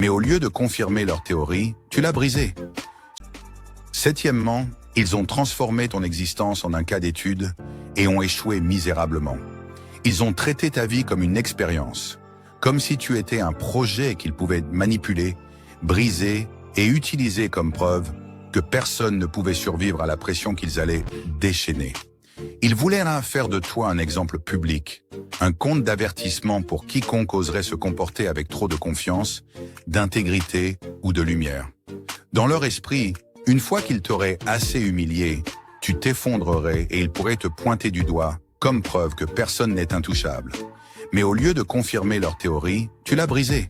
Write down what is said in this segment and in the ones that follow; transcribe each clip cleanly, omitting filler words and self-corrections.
Mais au lieu de confirmer leur théorie, tu l'as brisée. Septièmement, ils ont transformé ton existence en un cas d'étude et ont échoué misérablement. Ils ont traité ta vie comme une expérience, comme si tu étais un projet qu'ils pouvaient manipuler, briser et utiliser comme preuve que personne ne pouvait survivre à la pression qu'ils allaient déchaîner. Ils voulaient là faire de toi un exemple public, un compte d'avertissement pour quiconque oserait se comporter avec trop de confiance, d'intégrité ou de lumière. Dans leur esprit, une fois qu'ils t'auraient assez humilié, tu t'effondrerais et ils pourraient te pointer du doigt comme preuve que personne n'est intouchable. Mais au lieu de confirmer leur théorie, tu l'as brisée.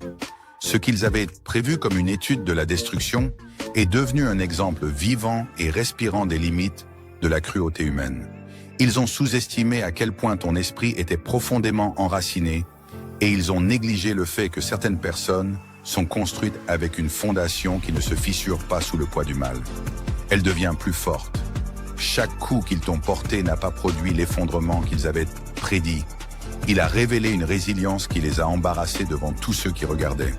Ce qu'ils avaient prévu comme une étude de la destruction est devenu un exemple vivant et respirant des limites de la cruauté humaine. Ils ont sous-estimé à quel point ton esprit était profondément enraciné et ils ont négligé le fait que certaines personnes sont construites avec une fondation qui ne se fissure pas sous le poids du mal. Elle devient plus forte. Chaque coup qu'ils t'ont porté n'a pas produit l'effondrement qu'ils avaient prédit. Il a révélé une résilience qui les a embarrassés devant tous ceux qui regardaient.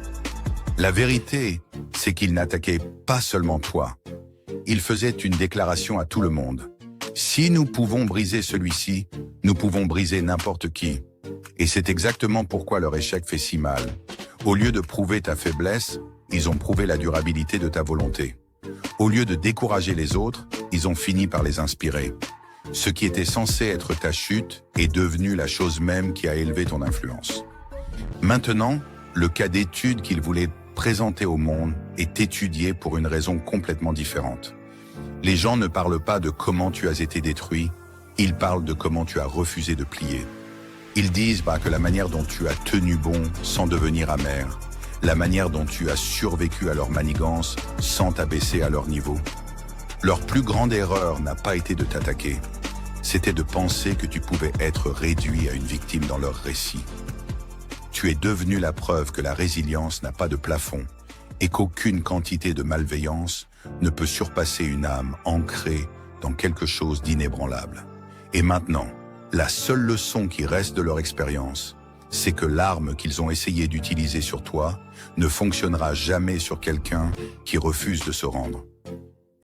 La vérité, c'est qu'ils n'attaquaient pas seulement toi. Ils faisaient une déclaration à tout le monde. Si nous pouvons briser celui-ci, nous pouvons briser n'importe qui. Et c'est exactement pourquoi leur échec fait si mal. Au lieu de prouver ta faiblesse, ils ont prouvé la durabilité de ta volonté. Au lieu de décourager les autres, ils ont fini par les inspirer. Ce qui était censé être ta chute est devenu la chose même qui a élevé ton influence. Maintenant, le cas d'étude qu'ils voulaient présenter au monde est étudié pour une raison complètement différente. Les gens ne parlent pas de comment tu as été détruit, ils parlent de comment tu as refusé de plier. Ils disent que la manière dont tu as tenu bon sans devenir amer, la manière dont tu as survécu à leur manigance sans t'abaisser à leur niveau. Leur plus grande erreur n'a pas été de t'attaquer, c'était de penser que tu pouvais être réduit à une victime dans leur récit. Tu es devenu la preuve que la résilience n'a pas de plafond et qu'aucune quantité de malveillance ne peut surpasser une âme ancrée dans quelque chose d'inébranlable. Et maintenant, la seule leçon qui reste de leur expérience, c'est que l'arme qu'ils ont essayé d'utiliser sur toi ne fonctionnera jamais sur quelqu'un qui refuse de se rendre.